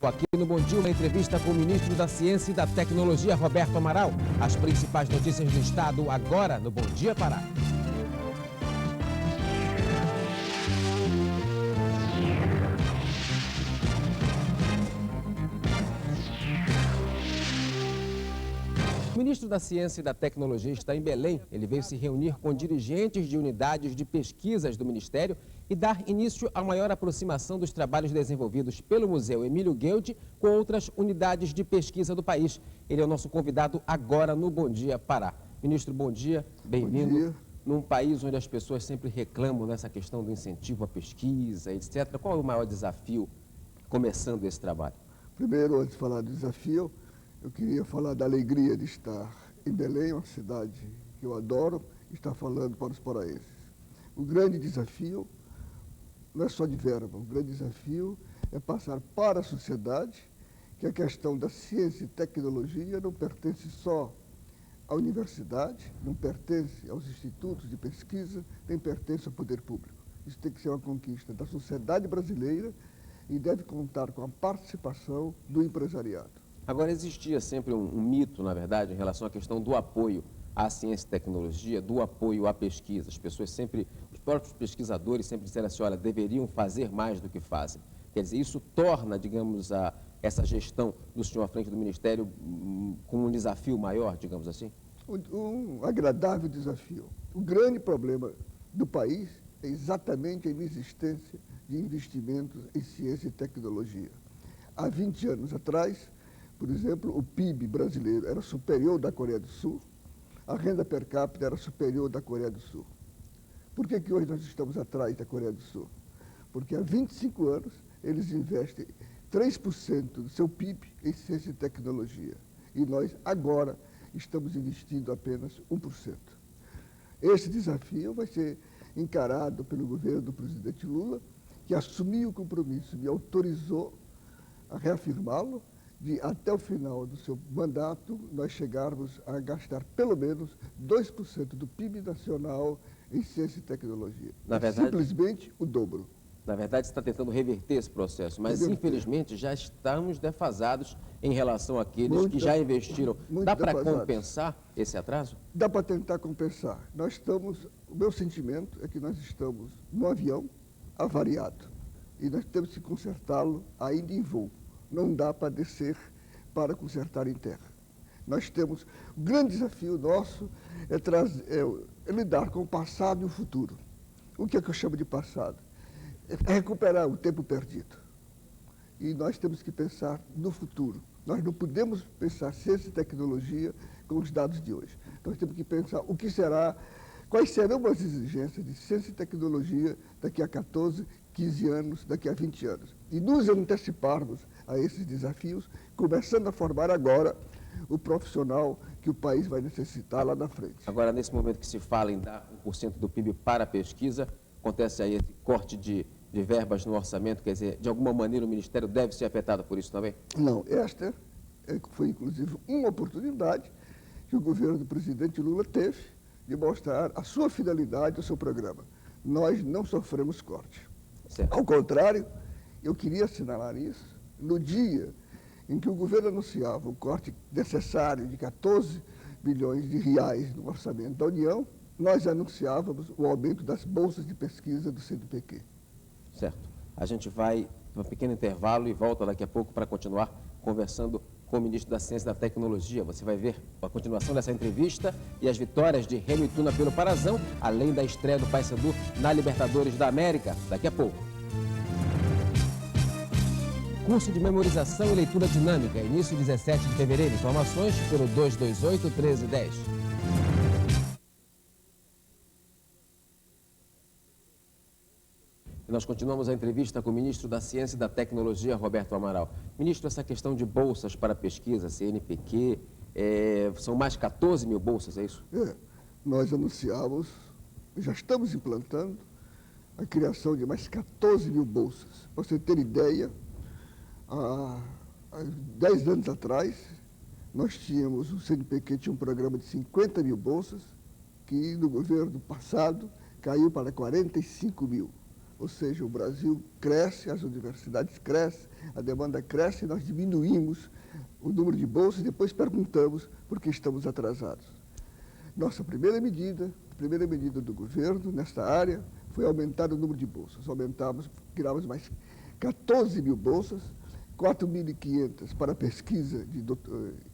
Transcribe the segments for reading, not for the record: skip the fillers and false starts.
Aqui no Bom Dia, uma entrevista com o ministro da Ciência e da Tecnologia, Roberto Amaral. As principais notícias do Estado agora no Bom Dia Pará. O ministro da Ciência e da Tecnologia está em Belém. Ele veio se reunir com dirigentes de unidades de pesquisas do Ministério e dar início à maior aproximação dos trabalhos desenvolvidos pelo Museu Emílio Gueldi com outras unidades de pesquisa do país. Ele é o nosso convidado agora no Bom Dia Pará. Ministro, bom dia, bem-vindo. Num país onde as pessoas sempre reclamam dessa questão do incentivo à pesquisa, etc., qual é o maior desafio começando esse trabalho? Primeiro, antes de falar do desafio, eu queria falar da alegria de estar em Belém, uma cidade que eu adoro, e estar falando para os paraenses. O grande desafio não é só de verba, o grande desafio é passar para a sociedade que a questão da ciência e tecnologia não pertence só à universidade, não pertence aos institutos de pesquisa, nem pertence ao poder público. Isso tem que ser uma conquista da sociedade brasileira e deve contar com a participação do empresariado. Agora, existia sempre um mito, na verdade, em relação à questão do apoio à ciência e tecnologia, do apoio à pesquisa. As pessoas sempre, os próprios pesquisadores sempre disseram assim, olha, deveriam fazer mais do que fazem. Quer dizer, isso torna, digamos, essa gestão do senhor à frente do Ministério com um desafio maior, digamos assim? Um agradável desafio. O grande problema do país é exatamente a inexistência de investimentos em ciência e tecnologia. Há 20 anos atrás, por exemplo, o PIB brasileiro era superior ao da Coreia do Sul, a renda per capita era superior à da Coreia do Sul. Por que hoje nós estamos atrás da Coreia do Sul? Porque há 25 anos eles investem 3% do seu PIB em ciência e tecnologia. E nós, agora, estamos investindo apenas 1%. Esse desafio vai ser encarado pelo governo do presidente Lula, que assumiu o compromisso e autorizou a reafirmá-lo, de até o final do seu mandato nós chegarmos a gastar pelo menos 2% do PIB nacional em ciência e tecnologia. Na verdade, simplesmente o dobro. Na verdade, você está tentando reverter esse processo, mas infelizmente já estamos defasados em relação àqueles que já investiram. Dá para compensar esse atraso? Dá para tentar compensar. O meu sentimento é que nós estamos no avião avariado e nós temos que consertá-lo ainda em voo. Não dá para descer para consertar em terra. O grande desafio nosso é lidar com o passado e o futuro. O que é que eu chamo de passado? É recuperar o tempo perdido. E nós temos que pensar no futuro. Nós não podemos pensar ciência e tecnologia com os dados de hoje. Nós temos que pensar quais serão as exigências de ciência e tecnologia daqui a 14, 15 anos, daqui a 20 anos. E nos anteciparmos a esses desafios, começando a formar agora o profissional que o país vai necessitar lá na frente. Agora, nesse momento que se fala em dar 1% do PIB para a pesquisa, acontece aí esse corte de verbas no orçamento, quer dizer, de alguma maneira o Ministério deve ser afetado por isso também? Não, esta foi inclusive uma oportunidade que o governo do presidente Lula teve de mostrar a sua fidelidade ao seu programa. Nós não sofremos corte. Certo. Ao contrário, eu queria assinalar isso, no dia em que o governo anunciava o corte necessário de 14 bilhões de reais no orçamento da União, nós anunciávamos o aumento das bolsas de pesquisa do CNPq. Certo. A gente vai para um pequeno intervalo e volta daqui a pouco para continuar conversando com o ministro da Ciência e da Tecnologia. Você vai ver a continuação dessa entrevista e as vitórias de Remo e Tuna pelo Parazão, além da estreia do Paysandu na Libertadores da América, daqui a pouco. Curso de memorização e leitura dinâmica, início 17 de fevereiro. Informações pelo 228-1310. E nós continuamos a entrevista com o ministro da Ciência e da Tecnologia, Roberto Amaral. Ministro, essa questão de bolsas para pesquisa, CNPq, são mais 14 mil bolsas, é isso? Nós anunciamos, já estamos implantando a criação de mais 14 mil bolsas. Para você ter ideia, há 10 anos atrás, o CNPq tinha um programa de 50 mil bolsas, que no governo passado caiu para 45 mil. Ou seja, o Brasil cresce, as universidades crescem, a demanda cresce e nós diminuímos o número de bolsas e depois perguntamos por que estamos atrasados. Nossa primeira medida do governo nesta área foi aumentar o número de bolsas. Criamos mais 14 mil bolsas, 4.500 para pesquisa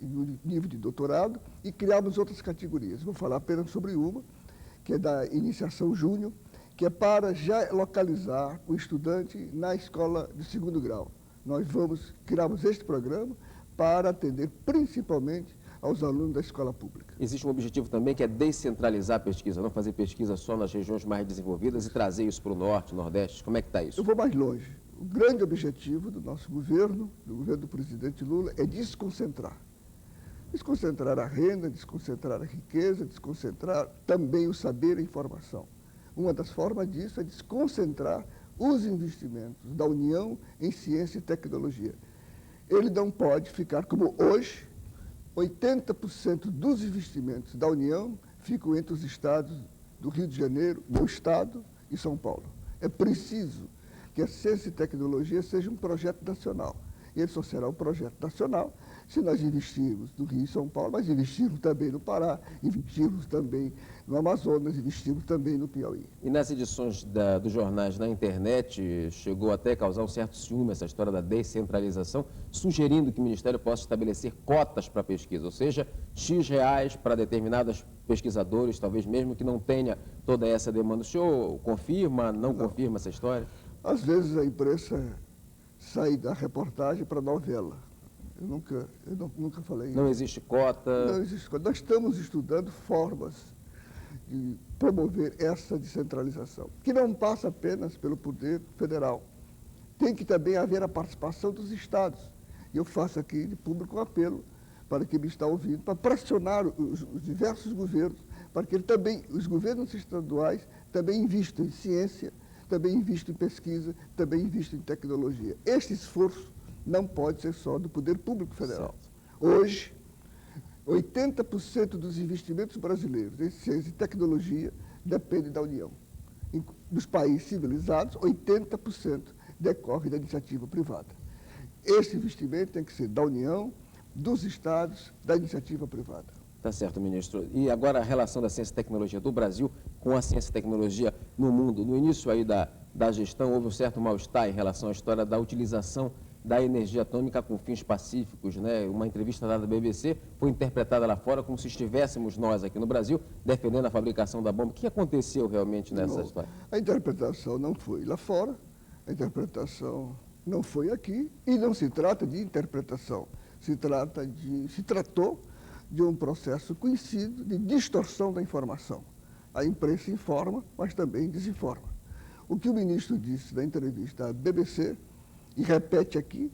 no nível de doutorado e criamos outras categorias. Vou falar apenas sobre uma, que é da iniciação júnior, que é para já localizar o estudante na escola de segundo grau. Nós criamos este programa para atender principalmente aos alunos da escola pública. Existe um objetivo também que é descentralizar a pesquisa, não fazer pesquisa só nas regiões mais desenvolvidas e trazer isso para o norte, nordeste. Como é que está isso? Eu vou mais longe. O grande objetivo do nosso governo, do governo do presidente Lula, é desconcentrar. Desconcentrar a renda, desconcentrar a riqueza, desconcentrar também o saber e a informação. Uma das formas disso é desconcentrar os investimentos da União em ciência e tecnologia. Ele não pode ficar como hoje, 80% dos investimentos da União ficam entre os estados do Rio de Janeiro, meu estado e São Paulo. É preciso que a ciência e tecnologia seja um projeto nacional. E ele só será um projeto nacional se nós investirmos no Rio e São Paulo, mas investirmos também no Pará, investirmos também no Amazonas, investirmos também no Piauí. E nas edições dos jornais na internet, chegou até a causar um certo ciúme essa história da descentralização, sugerindo que o Ministério possa estabelecer cotas para pesquisa, ou seja, X reais para determinados pesquisadores, talvez mesmo que não tenha toda essa demanda. O senhor confirma, não confirma essa história? Às vezes a imprensa sai da reportagem para a novela. Eu nunca falei isso. Não existe cota? Não existe cota. Nós estamos estudando formas de promover essa descentralização, que não passa apenas pelo poder federal. Tem que também haver a participação dos estados. E eu faço aqui de público um apelo para quem me está ouvindo, para pressionar os diversos governos, para que os governos estaduais também investam em ciência, também investam em pesquisa, também investam em tecnologia. Este esforço não pode ser só do poder público federal. Hoje, 80% dos investimentos brasileiros em ciência e tecnologia dependem da União. Dos países civilizados, 80% decorre da iniciativa privada. Esse investimento tem que ser da União, dos estados, da iniciativa privada. Tá certo, ministro. E agora a relação da ciência e tecnologia do Brasil com a ciência e tecnologia no mundo. No início aí da gestão houve um certo mal-estar em relação à história da utilização da energia atômica com fins pacíficos, né? Uma entrevista dada da BBC foi interpretada lá fora como se estivéssemos nós aqui no Brasil defendendo a fabricação da bomba. O que aconteceu realmente nessa história? A interpretação não foi lá fora, a interpretação não foi aqui e não se trata de interpretação, se tratou de um processo conhecido de distorção da informação. A imprensa informa, mas também desinforma. O que o ministro disse na entrevista à BBC e repete aqui,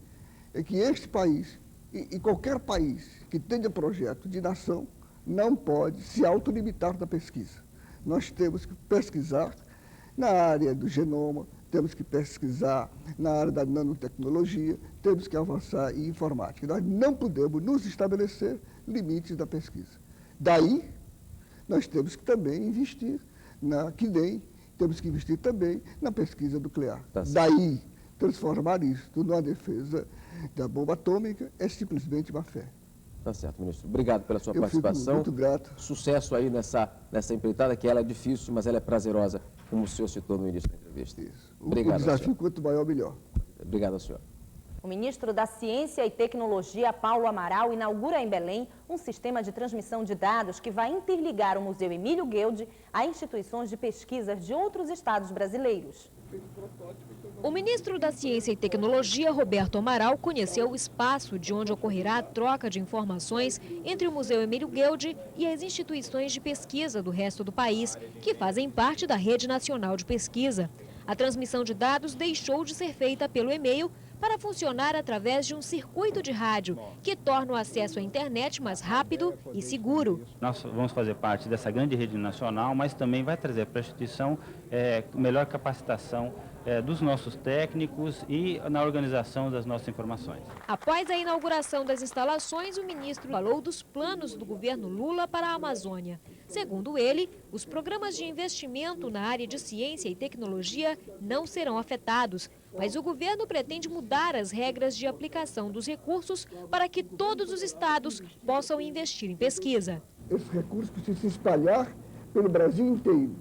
é que este país, e qualquer país que tenha projeto de nação, não pode se autolimitar na pesquisa. Nós temos que pesquisar na área do genoma, temos que pesquisar na área da nanotecnologia, temos que avançar em informática. Nós não podemos nos estabelecer limites da pesquisa. Daí, nós temos que também investir temos que investir também na pesquisa nuclear. Daí, transformar isso numa defesa da bomba atômica é simplesmente má fé. Tá certo, ministro. Obrigado pela sua participação. Fico muito grato. Sucesso aí nessa empreitada, que ela é difícil, mas ela é prazerosa, como o senhor citou no início da entrevista. Isso. Obrigado. O desafio, quanto maior, melhor. Obrigado ao senhor. O ministro da Ciência e Tecnologia, Paulo Amaral, inaugura em Belém um sistema de transmissão de dados que vai interligar o Museu Emílio Gueldi a instituições de pesquisas de outros estados brasileiros. O ministro da Ciência e Tecnologia, Roberto Amaral, conheceu o espaço de onde ocorrerá a troca de informações entre o Museu Emílio Gueldi e as instituições de pesquisa do resto do país, que fazem parte da Rede Nacional de Pesquisa. A transmissão de dados deixou de ser feita pelo e-mail para funcionar através de um circuito de rádio, que torna o acesso à internet mais rápido e seguro. Nós vamos fazer parte dessa grande rede nacional, mas também vai trazer para a instituição melhor capacitação dos nossos técnicos e na organização das nossas informações. Após a inauguração das instalações, o ministro falou dos planos do governo Lula para a Amazônia. Segundo ele, os programas de investimento na área de ciência e tecnologia não serão afetados, mas o governo pretende mudar as regras de aplicação dos recursos para que todos os estados possam investir em pesquisa. Esses recursos precisam se espalhar pelo Brasil inteiro,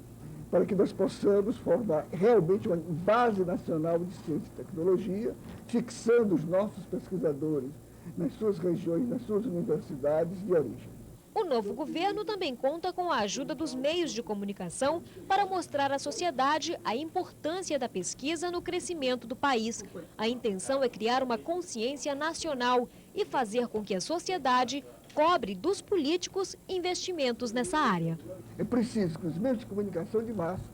para que nós possamos formar realmente uma base nacional de ciência e tecnologia, fixando os nossos pesquisadores nas suas regiões, nas suas universidades de origem. O novo governo também conta com a ajuda dos meios de comunicação para mostrar à sociedade a importância da pesquisa no crescimento do país. A intenção é criar uma consciência nacional e fazer com que a sociedade cobre dos políticos investimentos nessa área. É preciso que os meios de comunicação de massa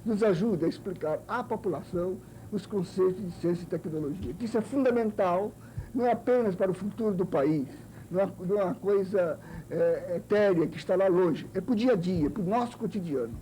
nos ajudem a explicar à população os conceitos de ciência e tecnologia. Isso é fundamental, não é apenas para o futuro do país, não é uma coisa etérea que está lá longe, é para o dia a dia, para o nosso cotidiano.